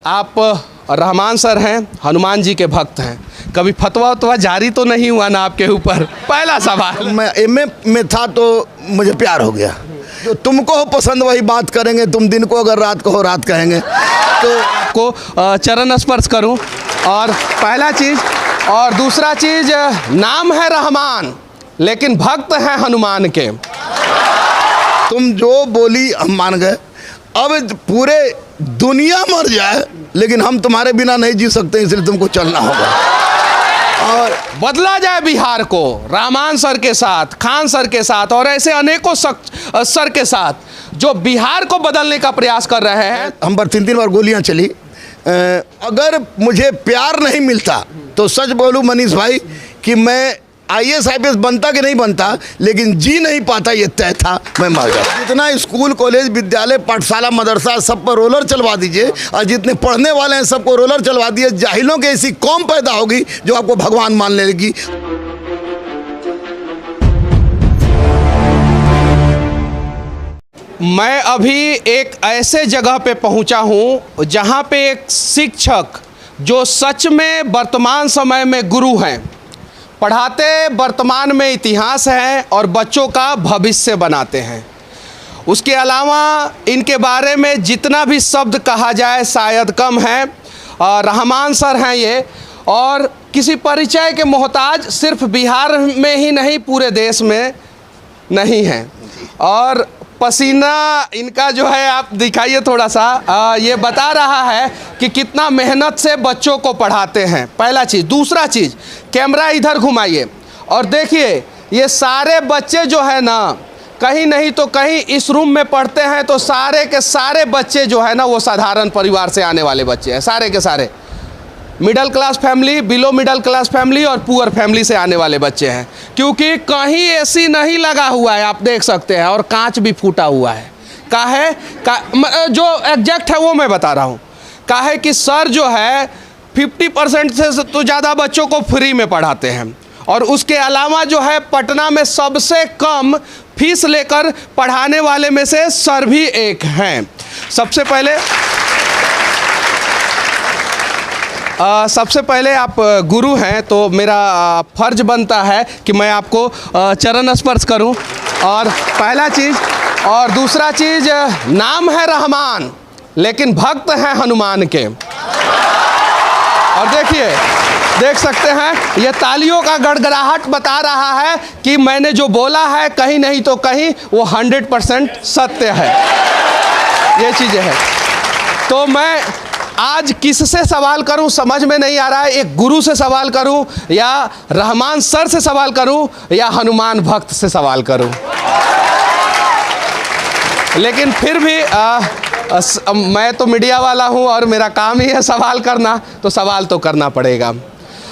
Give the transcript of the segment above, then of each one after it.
आप रहमान सर हैं, हनुमान जी के भक्त हैं, कभी फतवा वतवा जारी तो नहीं हुआ ना आपके ऊपर? पहला सवाल। मैं एमए में था तो मुझे प्यार हो गया। तो तुमको हो पसंद वही बात करेंगे, तुम दिन को अगर रात को हो रात कहेंगे। तो को चरण स्पर्श करूं, और पहला चीज़, और दूसरा चीज़, नाम है रहमान लेकिन भक्त हैं हनुमान के। तुम जो बोली हम मान गए। अब पूरे दुनिया मर जाए लेकिन हम तुम्हारे बिना नहीं जी सकते, इसलिए तुमको चलना होगा। और बदला जाए बिहार को रहमान सर के साथ, खान सर के साथ और ऐसे अनेकों सर के साथ जो बिहार को बदलने का प्रयास कर रहे हैं। हम पर 3 बार गोलियां चली। अगर मुझे प्यार नहीं मिलता तो सच बोलूं मनीष भाई कि मैं IAS IPS बनता कि नहीं बनता, लेकिन जी नहीं पाता, ये तय था, मैं मर गया। जितना स्कूल कॉलेज विद्यालय पाठशाला मदरसा सब पर रोलर चलवा दीजिए, और जितने पढ़ने वाले हैं सबको रोलर चलवा दिए, जाहिलों की ऐसी कौम पैदा होगी जो आपको भगवान मान लेगी। मैं अभी एक ऐसे जगह पे पहुंचा हूं जहां पे एक शिक्षक जो सच में वर्तमान समय में गुरु हैं, पढ़ाते वर्तमान में इतिहास है और बच्चों का भविष्य बनाते हैं। उसके अलावा इनके बारे में जितना भी शब्द कहा जाए शायद कम है। रहमान सर हैं ये, और किसी परिचय के मोहताज सिर्फ बिहार में ही नहीं पूरे देश में नहीं हैं। और पसीना इनका जो है आप दिखाइए थोड़ा सा, ये बता रहा है कि कितना मेहनत से बच्चों को पढ़ाते हैं। पहला चीज़। दूसरा चीज़, कैमरा इधर घुमाइए और देखिए ये सारे बच्चे जो है ना, कहीं नहीं तो कहीं इस रूम में पढ़ते हैं, तो सारे के सारे बच्चे जो है ना वो साधारण परिवार से आने वाले बच्चे हैं। सारे के सारे middle class family, below middle class family और पुअर फैमिली से आने वाले बच्चे हैं। क्योंकि कहीं AC नहीं लगा हुआ है, आप देख सकते हैं, और कांच भी फूटा हुआ है। जो एग्जैक्ट है वो मैं बता रहा हूँ। काहे कि सर जो है 50% से तो ज़्यादा बच्चों को फ्री में पढ़ाते हैं, और उसके अलावा जो है पटना में सबसे कम फीस लेकर पढ़ाने वाले में से सर भी एक हैं। सबसे पहले आप गुरु हैं, तो मेरा फर्ज बनता है कि मैं आपको चरण स्पर्श करूं, और पहला चीज़, और दूसरा चीज़, नाम है रहमान लेकिन भक्त हैं हनुमान के। और देखिए, देख सकते हैं ये तालियों का गड़गड़ाहट बता रहा है कि मैंने जो बोला है कहीं नहीं तो कहीं वो 100% सत्य है। ये चीज़ें हैं। तो मैं आज किससे सवाल करूं समझ में नहीं आ रहा है। एक गुरु से सवाल करूं, या रहमान सर से सवाल करूं, या हनुमान भक्त से सवाल करूं। लेकिन फिर भी मैं तो मीडिया वाला हूं और मेरा काम ही है सवाल करना, तो सवाल तो करना पड़ेगा।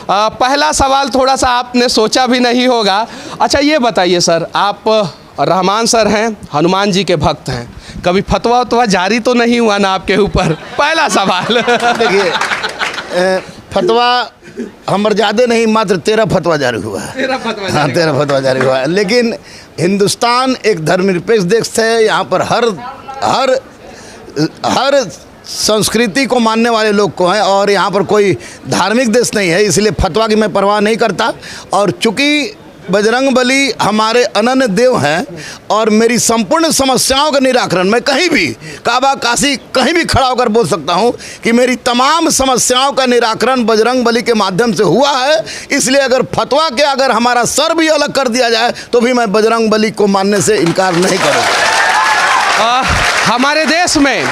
पहला सवाल थोड़ा सा आपने सोचा भी नहीं होगा। अच्छा ये बताइए सर, आप रहमान सर हैं, हनुमान जी के भक्त हैं, कभी फतवा वतवा जारी तो नहीं हुआ ना आपके ऊपर? पहला सवाल। देखिए, फतवा हमारे ज़्यादा नहीं, मात्र 13 फतवा जारी हुआ है। 13 फतवा जारी हुआ है। लेकिन हिंदुस्तान एक धर्मनिरपेक्ष देश है। यहाँ पर हर संस्कृति को मानने वाले लोग को हैं, और यहाँ पर कोई धार्मिक देश नहीं है, इसलिए फतवा की मैं परवाह नहीं करता। और चूँकि बजरंगबली हमारे अनन्य देव हैं, और मेरी संपूर्ण समस्याओं का निराकरण मैं कहीं भी, काबा काशी कहीं भी खड़ा होकर बोल सकता हूं कि मेरी तमाम समस्याओं का निराकरण बजरंगबली के माध्यम से हुआ है। इसलिए अगर फतवा के अगर हमारा सर भी अलग कर दिया जाए तो भी मैं बजरंगबली को मानने से इनकार नहीं करूँगा। हमारे देश में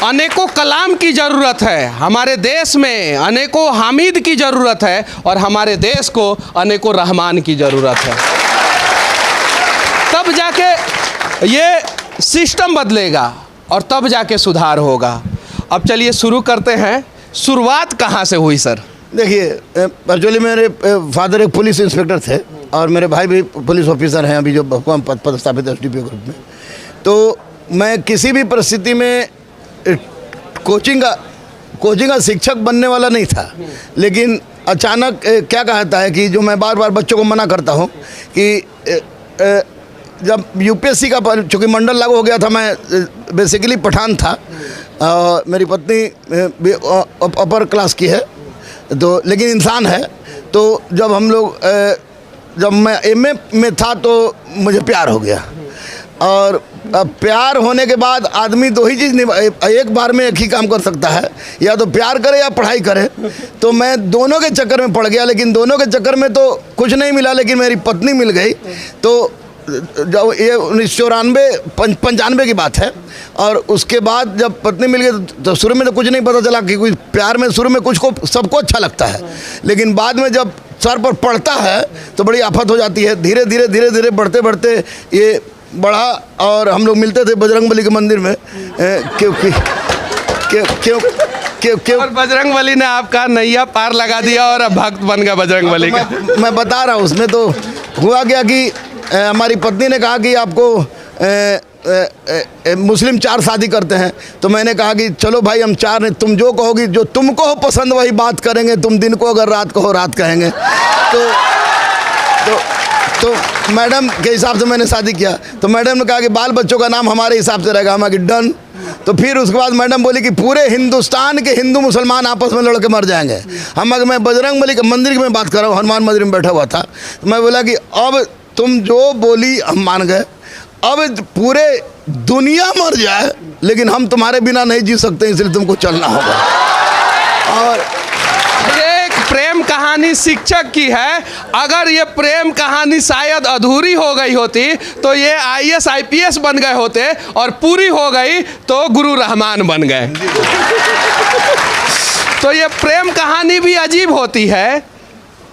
अनेकों कलाम की ज़रूरत है, हमारे देश में अनेकों हामिद की ज़रूरत है, और हमारे देश को अनेकों रहमान की ज़रूरत है। तब जाके ये सिस्टम बदलेगा और तब जाके सुधार होगा। अब चलिए शुरू करते हैं। शुरुआत कहाँ से हुई सर? देखिए, एक्चुअली मेरे फादर एक पुलिस इंस्पेक्टर थे, और मेरे भाई भी पुलिस ऑफिसर हैं अभी जो पदस्थापित SDPO ग्रुप में। तो मैं किसी भी परिस्थिति में कोचिंग का शिक्षक बनने वाला नहीं था। लेकिन अचानक क्या कहता है कि जो मैं बार बार बच्चों को मना करता हूँ कि जब UPSC का चूँकि मंडल लागू हो गया था, मैं बेसिकली पठान था, मेरी पत्नी भी अपर क्लास की है, तो लेकिन इंसान है। तो जब हम लोग जब मैं एमए में था तो मुझे प्यार हो गया, और प्यार होने के बाद आदमी दो ही चीज़ एक बार में एक ही काम कर सकता है, या तो प्यार करे या पढ़ाई करे। तो मैं दोनों के चक्कर में पड़ गया, लेकिन दोनों के चक्कर में तो कुछ नहीं मिला, लेकिन मेरी पत्नी मिल गई। तो जब ये 1994-95 की बात है, और उसके बाद जब पत्नी मिल गई तो शुरू में तो कुछ नहीं पता चला कि कुछ प्यार में शुरू में कुछ को सबको अच्छा लगता है, लेकिन बाद में जब सर पर पड़ता है तो बड़ी आफत हो जाती है। धीरे धीरे बढ़ते बढ़ते ये बढ़ा, और हम लोग मिलते थे बजरंगबली के मंदिर में, क्योंकि क्यों और बजरंगबली ने आपका नैया पार लगा दिया और अब भक्त बन गया बजरंगबली का। मैं बता रहा हूँ, उसमें तो हुआ क्या कि हमारी पत्नी ने कहा कि आपको मुस्लिम 4 शादी करते हैं। तो मैंने कहा कि चलो भाई हम 4 नहीं, तुम जो कहोगी, जो तुमको हो पसंद वही बात करेंगे, तुम दिन को अगर रात को हो रात कहेंगे। तो मैडम के हिसाब से मैंने शादी किया। तो मैडम ने कहा कि बाल बच्चों का नाम हमारे हिसाब से रहेगा। हम कि डन। तो फिर उसके बाद मैडम बोली कि पूरे हिंदुस्तान के हिंदू मुसलमान आपस में लड़ के मर जाएंगे। हम अगर मैं बजरंगबली के मंदिर की मैं बात कर रहा हूँ, हनुमान मंदिर में बैठा हुआ था, तो मैं बोला कि अब तुम जो बोली हम मान गए, अब पूरे दुनिया मर जाए लेकिन हम तुम्हारे बिना नहीं जी सकते, इसलिए तुमको चलना होगा। और एक प्रेम कहानी शिक्षक की है। अगर ये प्रेम कहानी शायद अधूरी हो गई होती तो ये IAS IPS बन गए होते, और पूरी हो गई तो गुरु रहमान बन गए। तो ये प्रेम कहानी भी अजीब होती है।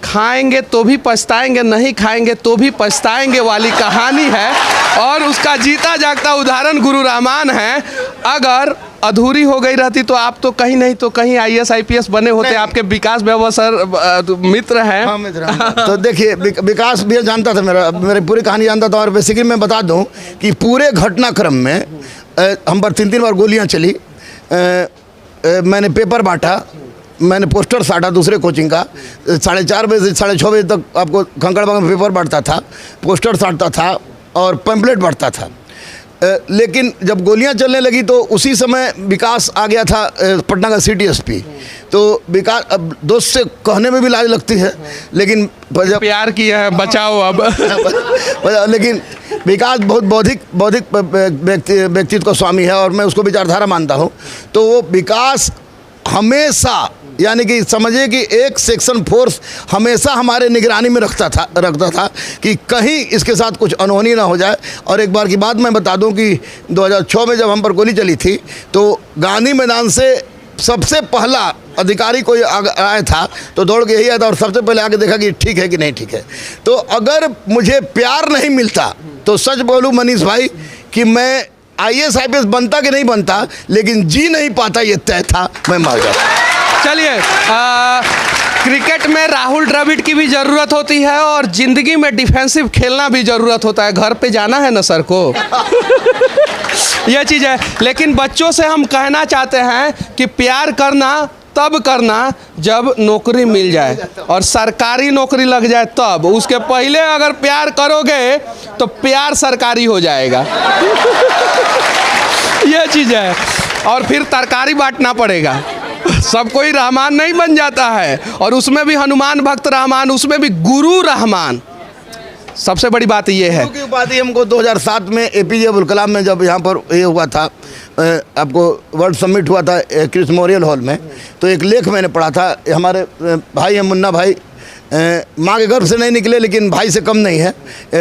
खाएंगे तो भी पछताएंगे, नहीं खाएंगे तो भी पछताएंगे वाली कहानी है, और उसका जीता जागता उदाहरण गुरु रहमान है। अगर अधूरी हो गई रहती तो आप तो कहीं नहीं तो कहीं IAS IPS बने होते। आपके विकास भैया सर मित्र हैं। हाँ, मित्र। तो देखिए, विकास भी जानता था, मेरी पूरी कहानी जानता था। और बेसिकली मैं बता दूं कि पूरे घटनाक्रम में हम पर 3 बार गोलियां चली। मैंने पेपर बांटा, मैंने पोस्टर साटा दूसरे कोचिंग का, 4:30 बजे से 6:30 बजे तक आपको कंकड़बाग में पेपर बांटता था, पोस्टर साटता था और पैम्पलेट बांटता था। लेकिन जब गोलियां चलने लगी तो उसी समय विकास आ गया था पटना का CTSP। तो विकास, अब दोस्त से कहने में भी लाज लगती है, लेकिन जब प्यार किया है बचाओ अब। लेकिन विकास बहुत बौद्धिक व्यक्तित्व का स्वामी है, और मैं उसको विचारधारा मानता हूँ। तो वो विकास हमेशा, यानी कि समझिए कि एक सेक्शन फोर्स हमेशा हमारे निगरानी में रखता था कि कहीं इसके साथ कुछ अनहोनी ना हो जाए। और एक बार की बात मैं बता दूं कि 2006 में जब हम पर गोली चली थी तो गांधी मैदान से सबसे पहला अधिकारी कोई आया था तो दौड़ के यही आया था, और सबसे पहले आके देखा कि ठीक है कि नहीं ठीक है। तो अगर मुझे प्यार नहीं मिलता तो सच बोलूँ मनीष भाई कि मैं IAS IPS बनता कि नहीं बनता, लेकिन जी नहीं पाता, ये तय था, मैं मर जाता। चलिए, क्रिकेट में राहुल द्रविड़ की भी ज़रूरत होती है और ज़िंदगी में डिफेंसिव खेलना भी ज़रूरत होता है। घर पे जाना है ना सर को। यह चीज़ है। लेकिन बच्चों से हम कहना चाहते हैं कि प्यार करना तब करना जब नौकरी मिल जाए, और सरकारी नौकरी लग जाए तब। उसके पहले अगर प्यार करोगे तो प्यार सरकारी हो जाएगा। यह चीज़ है। और फिर तरकारी बांटना पड़ेगा। सब कोई रहमान नहीं बन जाता है, और उसमें भी हनुमान भक्त रहमान, उसमें भी गुरु रहमान। सबसे बड़ी बात ये है। गुरु की उपाधि हमको 2007 में APJ अब्दुल कलाम में जब यहाँ पर ये हुआ था, आपको वर्ल्ड समिट हुआ था क्रिस मेमोरियल हॉल में, तो एक लेख मैंने पढ़ा था। हमारे भाई हैं मुन्ना भाई, माँ के गर्भ से नहीं निकले लेकिन भाई से कम नहीं है,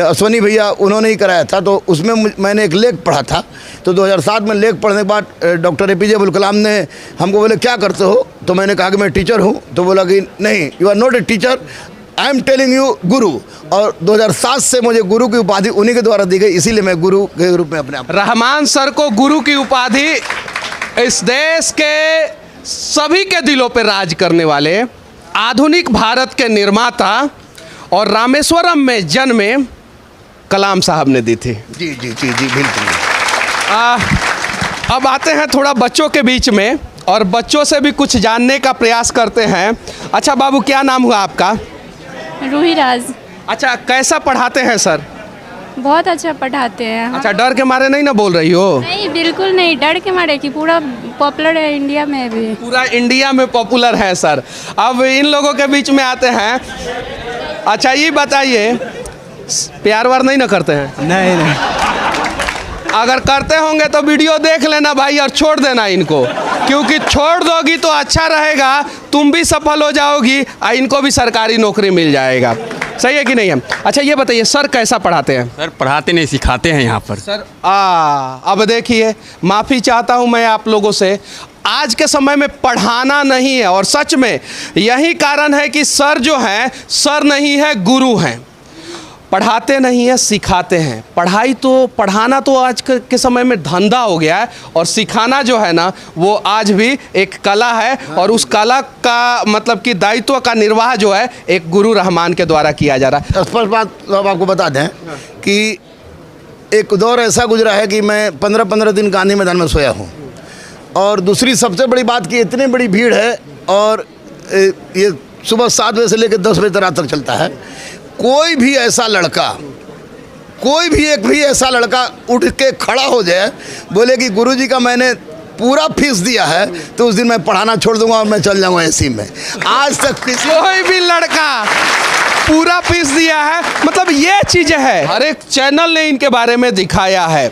अश्वनी भैया, उन्होंने ही कराया था। तो उसमें मैंने एक लेख पढ़ा था। तो 2007 में लेख पढ़ने के बाद डॉक्टर APJ अब्दुल कलाम ने हमको बोले क्या करते हो, तो मैंने कहा कि मैं टीचर हूँ। तो बोला कि नहीं, you are not a teacher, I am telling you guru. और 2007 से मुझे गुरु की उपाधि उन्हीं के द्वारा दी गई, इसीलिए मैं गुरु के रूप में अपने आप। रहमान सर को गुरु की उपाधि इस देश के सभी के दिलों पर राज करने वाले, आधुनिक भारत के निर्माता और रामेश्वरम में जन्मे कलाम साहब ने दी थी। जी जी जी जी बिल्कुल। अब आते हैं थोड़ा बच्चों के बीच में, और बच्चों से भी कुछ जानने का प्रयास करते हैं। अच्छा बाबू, क्या नाम हुआ आपका? रूही राज। अच्छा, कैसा पढ़ाते हैं सर? बहुत अच्छा पढ़ाते हैं। अच्छा, डर के मारे नहीं ना बोल रही हो? नहीं, बिल्कुल नहीं डर के मारे की, पूरा पॉपुलर है इंडिया में भी। पूरा इंडिया में पॉपुलर है सर। अब इन लोगों के बीच में आते हैं। अच्छा ये बताइए, प्यार वार नहीं ना करते हैं? नहीं नहीं, अगर करते होंगे तो वीडियो देख लेना भाई और छोड़ देना इनको, क्योंकि छोड़ दोगी तो अच्छा रहेगा, तुम भी सफल हो जाओगी और इनको भी सरकारी नौकरी मिल जाएगा। सही है कि नहीं है? अच्छा ये बताइए सर, कैसा पढ़ाते हैं? सर पढ़ाते नहीं, सिखाते हैं यहाँ पर। सर अब देखिए, माफ़ी चाहता हूँ मैं आप लोगों से, आज के समय में पढ़ाना नहीं है, और सच में यही कारण है कि सर जो हैं सर नहीं है, गुरु हैं। पढ़ाते नहीं है, सिखाते हैं। पढ़ाना तो आज के समय में धंधा हो गया है, और सिखाना जो है ना वो आज भी एक कला है, और उस कला का मतलब कि दायित्व का निर्वाह जो है एक गुरु रहमान के द्वारा किया जा रहा है। स्पष्ट बात अब आपको बता दें कि एक दौर ऐसा गुजरा है कि मैं 15-15 दिन गांधी मैदान में सोया हूँ, और दूसरी सबसे बड़ी बात कि इतनी बड़ी भीड़ है, और ये सुबह 7 बजे से लेकर 10 बजे रात तक चलता है। कोई भी ऐसा लड़का उठ के खड़ा हो जाए, बोले कि गुरुजी का मैंने पूरा फीस दिया है, तो उस दिन मैं पढ़ाना छोड़ दूंगा और मैं चल जाऊंगा एसी में। आज तक कोई भी लड़का पूरा फीस दिया है, मतलब ये चीज़ें है, हर एक चैनल ने इनके बारे में दिखाया है,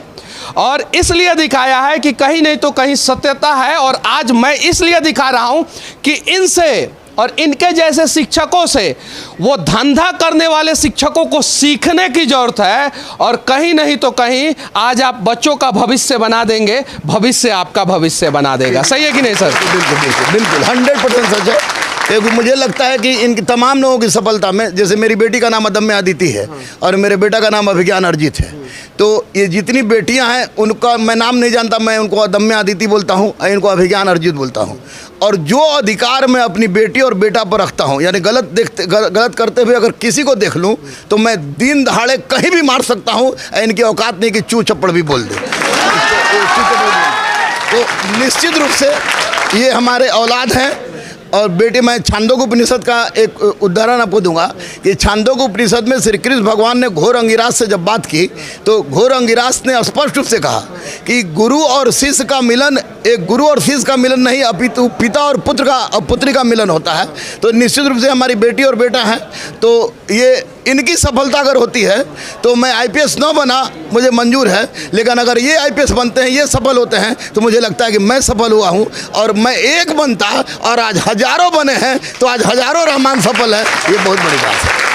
और इसलिए दिखाया है कि कहीं नहीं तो कहीं सत्यता है। और आज मैं इसलिए दिखा रहा हूं कि इनसे और इनके जैसे शिक्षकों से, वो धंधा करने वाले शिक्षकों को सीखने की जरूरत है, और कहीं नहीं तो कहीं आज आप बच्चों का भविष्य बना देंगे, भविष्य आपका भविष्य बना देगा। सही है कि नहीं सर? बिल्कुल बिल्कुल बिल्कुल 100% सच है। मुझे लगता है कि इनकी तमाम लोगों की सफलता में, जैसे मेरी बेटी का नाम अदम्य अदिति है और मेरे बेटा का नाम अभिज्ञान अर्जित है, तो ये जितनी बेटियां हैं उनका मैं नाम नहीं जानता, मैं उनको अदम्य अदिति बोलता हूं, इनको अभिज्ञान अर्जित बोलता हूं। और जो अधिकार मैं अपनी बेटी और बेटा पर रखता हूं, यानी गलत करते हुए अगर किसी को देख लूं तो मैं दिन दहाड़े कहीं भी मार सकता हूं, इनकी औकात नहीं कि चू चप्पड़ भी बोल दे। तो निश्चित रूप से ये हमारे औलाद हैं। और बेटे, मैं छांदोग्य उपनिषद का एक उदाहरण आपको दूंगा कि छांदोग्य उपनिषद में श्री कृष्ण भगवान ने घोर अंगिरास से जब बात की, तो घोर अंगिरास ने स्पष्ट रूप से कहा कि गुरु और शिष्य का मिलन एक गुरु और शिष्य का मिलन नहीं, अपितु पिता और पुत्री का मिलन होता है। तो निश्चित रूप से हमारी बेटी और बेटा हैं, तो ये इनकी सफलता अगर होती है तो मैं IPS न बना, मुझे मंजूर है, लेकिन अगर ये IPS बनते हैं, ये सफल होते हैं, तो मुझे लगता है कि मैं सफल हुआ हूँ। और मैं एक बनता और आज हजारों बने हैं, तो आज हजारों रहमान सफल है, ये बहुत बड़ी बात है।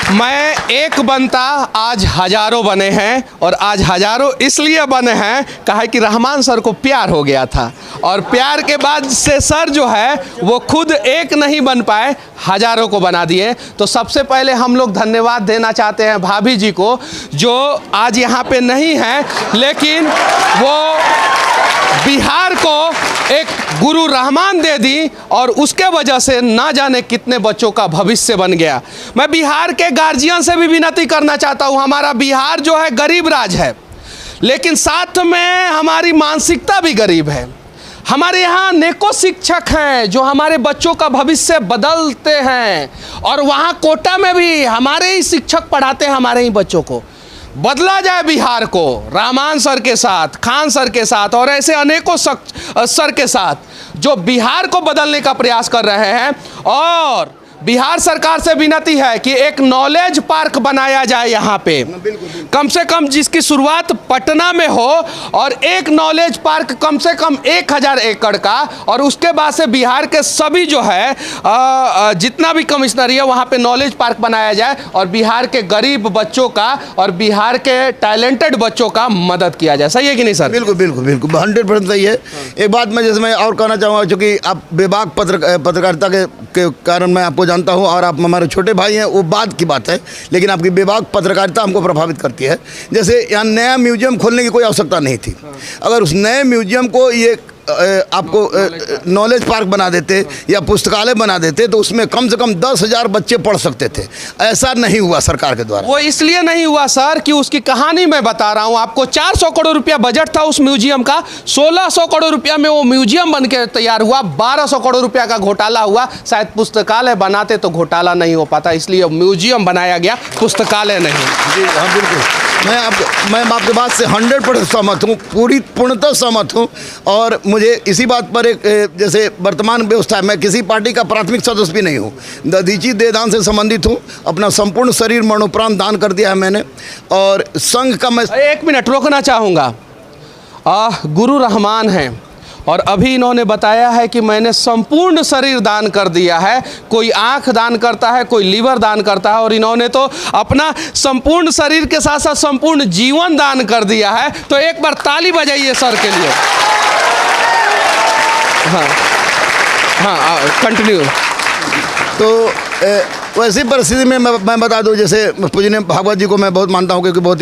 मैं एक बनता, आज हजारों बने हैं, और आज हजारों इसलिए बने हैं कहा कि रहमान सर को प्यार हो गया था, और प्यार के बाद से सर जो है वो खुद एक नहीं बन पाए, हजारों को बना दिए। तो सबसे पहले हम लोग धन्यवाद देना चाहते हैं भाभी जी को, जो आज यहाँ पे नहीं हैं, लेकिन वो बिहार को एक गुरु रहमान दे दी, और उसके वजह से ना जाने कितने बच्चों का भविष्य बन गया। मैं बिहार के गार्जियन से भी विनती करना चाहता हूँ, हमारा बिहार जो है गरीब राज है, लेकिन साथ में हमारी मानसिकता भी गरीब है। हमारे यहाँ अनेकों शिक्षक हैं जो हमारे बच्चों का भविष्य बदलते हैं, और वहाँ कोटा में भी हमारे ही शिक्षक पढ़ाते हैं हमारे ही बच्चों को। बदला जाए बिहार को रहमान सर के साथ, खान सर के साथ, और ऐसे अनेकों सर के साथ जो बिहार को बदलने का प्रयास कर रहे हैं। और बिहार सरकार से विनती है कि एक नॉलेज पार्क बनाया जाए यहाँ पे, कम से कम जिसकी शुरुआत पटना में हो, और एक नॉलेज पार्क कम से कम 1000 एकड़ का, और उसके बाद से बिहार के सभी जो है जितना भी कमिश्नरी है वहाँ पे नॉलेज पार्क बनाया जाए, और बिहार के गरीब बच्चों का और बिहार के टैलेंटेड बच्चों का मदद किया जाए। सही है कि नहीं सर? बिल्कुल बिल्कुल बिल्कुल 100% सही है। एक बात मैं और कहना चाहूँगा, चूँकि आप बेबाक पत्रकारिता के कारण मैं आपको जानता हूं, और आप हमारे छोटे भाई हैं, वो बात की बात है, लेकिन आपकी बेबाक पत्रकारिता हमको प्रभावित करती है। जैसे यहाँ नया म्यूजियम खोलने की कोई आवश्यकता नहीं थी, अगर उस नए म्यूजियम को ये आपको नॉलेज पार्क बना देते या पुस्तकालय बना देते, तो उसमें कम से कम 10,000 बच्चे पढ़ सकते थे। ऐसा नहीं हुआ सरकार के द्वारा। वो इसलिए नहीं हुआ सर कि उसकी कहानी मैं बता रहा हूँ आपको। 400 करोड़ रुपया बजट था उस म्यूजियम का, 1600 करोड़ रुपया में वो म्यूजियम बन के तैयार हुआ, 1200 करोड़ रुपया का घोटाला हुआ। शायद पुस्तकालय बनाते तो घोटाला नहीं हो पाता, इसलिए म्यूजियम बनाया गया, पुस्तकालय नहीं। जी हाँ बिल्कुल। मैं आपके बात से 100% सहमत हूँ, पूर्णतः सहमत हूँ। और मुझे इसी बात पर एक जैसे वर्तमान व्यवस्था है, मैं किसी पार्टी का प्राथमिक सदस्य भी नहीं हूँ, दधीची देहदान से संबंधित हूँ। अपना संपूर्ण शरीर मरणोपरांत दान कर दिया है मैंने। और संघ का मैं 1 मिनट रोकना चाहूँगा। गुरु रहमान हैं और अभी इन्होंने बताया है कि मैंने संपूर्ण शरीर दान कर दिया है। कोई आंख दान करता है, कोई लीवर दान करता है, और इन्होंने तो अपना संपूर्ण शरीर के साथ साथ संपूर्ण जीवन दान कर दिया है। तो एक बार ताली बजाइए सर के लिए। हाँ, कंटिन्यू। तो वैसी परिस्थिति में मैं बता दूं, जैसे पूजनीय भागवत जी को मैं बहुत मानता हूं, क्योंकि बहुत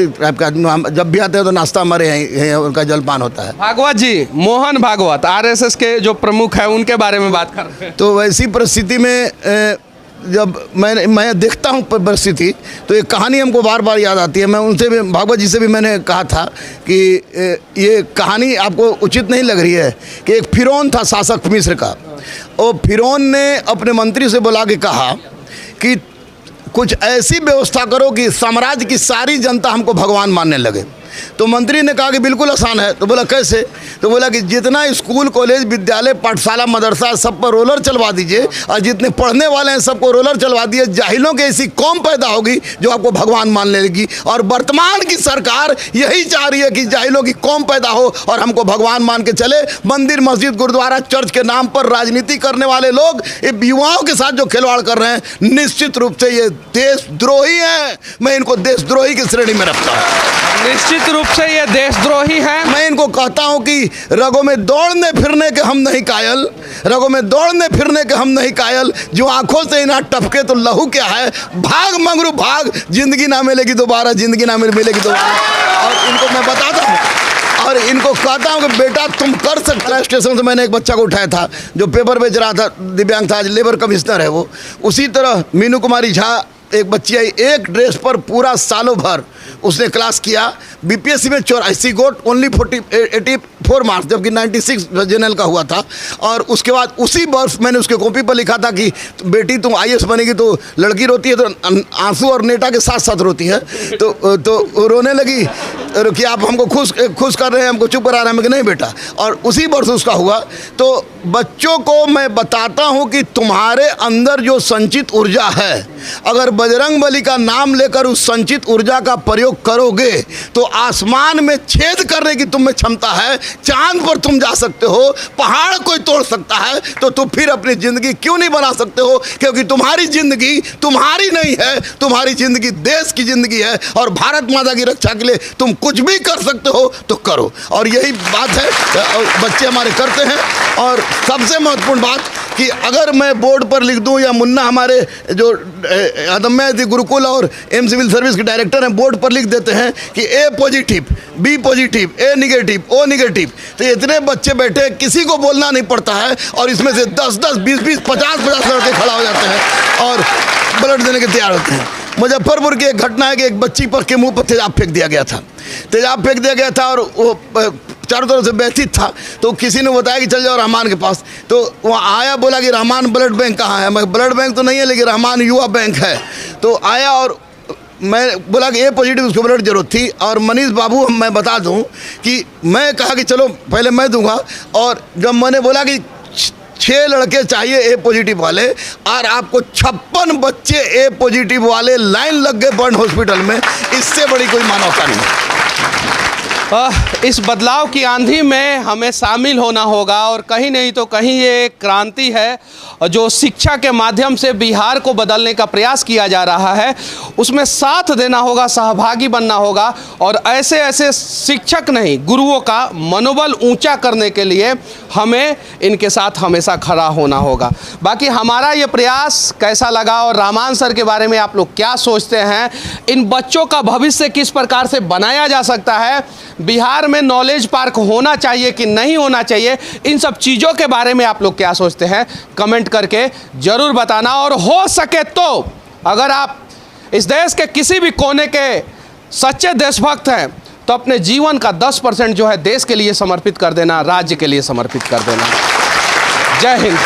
ही टाइप का आदमी। हम जब भी आते हैं तो नाश्ता हमारे यहाँ उनका जलपान होता है। भागवत जी, मोहन भागवत आरएसएस के जो प्रमुख हैं, उनके बारे में बात कर रहे हैं। तो वैसी परिस्थिति में जब मैं देखता हूँ परिस्थिति, तो एक कहानी हमको बार बार याद आती है। मैं उनसे भी, भागवत जी से भी मैंने कहा था कि ये कहानी आपको उचित नहीं लग रही है कि एक फिरौन था शासक मिस्र का, और फिरौन ने अपने मंत्री से बुला के कहा कि कुछ ऐसी व्यवस्था करो कि साम्राज्य की सारी जनता हमको भगवान मानने लगे। तो मंत्री ने कहा कि बिल्कुल आसान है। तो बोला कैसे? तो बोला कि जितना स्कूल, कॉलेज, विद्यालय, पाठशाला, मदरसा सब पर रोलर चलवा दीजिए, और जितने पढ़ने वाले हैं सबको रोलर चलवा दिए। जाहिलों की ऐसी कौम पैदा होगी जो आपको भगवान मानने लगी। और वर्तमान की सरकार यही चाह रही है कि जाहिलों की कौम पैदा हो और हमको भगवान मान के चले। मंदिर, मस्जिद, गुरुद्वारा, चर्च के नाम पर राजनीति करने वाले लोग ये युवाओं के साथ जो खिलवाड़ कर रहे हैं, निश्चित रूप से ये देशद्रोही हैं। मैं इनको देशद्रोही की श्रेणी में रखता हूँ। निश्चित रूप से ये देशद्रोही हैं। मैं इनको कहता हूं कि रगों में दौड़ने फिरने के हम नहीं कायल, रगों में दौड़ने फिरने के हम नहीं कायल। जो आंखों से इन्हें टपके तो लहू क्या है। भाग मंगरू भाग, जिंदगी ना मिलेगी दोबारा, जिंदगी ना मिलेगी दोबारा। और इनको मैं बताता हूं और इनको कहता हूं कि बेटा तुम कर सकता है। स्टेशन से मैंने एक बच्चा को उठाया था जो पेपर बेच रहा था, दिव्यांग था, आज लेबर कमिश्नर है वो। उसी तरह मीनू कुमारी झा एक बच्ची आई, एक ड्रेस पर पूरा सालों भर उसने क्लास किया। बीपीएससी में 84 गोट, ओनली 84 मार्क्स, जबकि 96 जनरल का हुआ था। और उसके बाद उसी वर्ष मैंने उसके कॉपी पर लिखा था कि बेटी तुम IAS बनेगी तो लड़की रोती है तो आंसू और नेटा के साथ साथ रोती है। तो रोने लगी कि आप हमको खुश कर रहे हैं, हमको चुप करा रहे हैं। मैं नहीं बेटा। और उसी वर्ष उसका हुआ। तो बच्चों को मैं बताता हूँ कि तुम्हारे अंदर जो संचित ऊर्जा है, अगर बजरंगबली का नाम लेकर उस संचित ऊर्जा का प्रयोग करोगे तो आसमान में छेद करने की तुम में क्षमता है। चांद पर तुम जा सकते हो, पहाड़ कोई तोड़ सकता है। तो तुम फिर अपनी ज़िंदगी क्यों नहीं बना सकते हो? क्योंकि तुम्हारी ज़िंदगी तुम्हारी नहीं है, तुम्हारी ज़िंदगी देश की ज़िंदगी है। और भारत माता की रक्षा के लिए तुम कुछ भी कर सकते हो तो करो। और यही बात है बच्चे हमारे करते हैं। और सबसे महत्वपूर्ण बात कि अगर मैं बोर्ड पर लिख दूं, या मुन्ना हमारे जो अदम्य गुरुकुल और एम सिविल सर्विस के डायरेक्टर हैं, बोर्ड पर लिख देते हैं कि A positive, B positive, A negative, O negative. तो इतने बच्चे बैठे, किसी को बोलना नहीं पड़ता है। और इसमें से 10-10, 20-20, 50-50 लड़के खड़ा हो जाते हैं और ब्लड देने के तैयार होते हैं। मुजफ्फरपुर की एक घटना है कि एक बच्ची पर के मुंह पर तेजाब फेंक दिया गया था। तेजाब फेंक दिया गया था और वो चारों तरफ से व्यथित था। तो किसी ने बताया कि चल जाओ रहमान के पास। तो वहाँ आया, बोला कि रहमान ब्लड बैंक कहाँ है? मैं ब्लड बैंक तो नहीं है, लेकिन रहमान युवा बैंक है। तो आया और मैं बोला कि A पॉजिटिव, उसको ब्लड जरूरत थी। और मनीष बाबू, मैं बता दूं कि मैं कहा कि चलो पहले मैं दूंगा। और जब मैंने बोला कि 6 लड़के चाहिए A पॉजिटिव वाले, और आपको 56 बच्चे A पॉजिटिव वाले लाइन लग गए बर्न हॉस्पिटल में, इससे बड़ी कोई मानवता नहीं है। इस बदलाव की आंधी में हमें शामिल होना होगा, और कहीं नहीं तो कहीं ये एक क्रांति है जो शिक्षा के माध्यम से बिहार को बदलने का प्रयास किया जा रहा है। उसमें साथ देना होगा, सहभागी बनना होगा, और ऐसे ऐसे शिक्षक नहीं, गुरुओं का मनोबल ऊंचा करने के लिए हमें इनके साथ हमेशा खड़ा होना होगा। बाकी हमारा ये प्रयास कैसा लगा और रहमान सर के बारे में आप लोग क्या सोचते हैं, इन बच्चों का भविष्य किस प्रकार से बनाया जा सकता है, बिहार में नॉलेज पार्क होना चाहिए कि नहीं होना चाहिए, इन सब चीज़ों के बारे में आप लोग क्या सोचते हैं, कमेंट करके ज़रूर बताना। और हो सके तो अगर आप इस देश के किसी भी कोने के सच्चे देशभक्त हैं तो अपने जीवन का 10% जो है देश के लिए समर्पित कर देना, राज्य के लिए समर्पित कर देना। जय हिंद।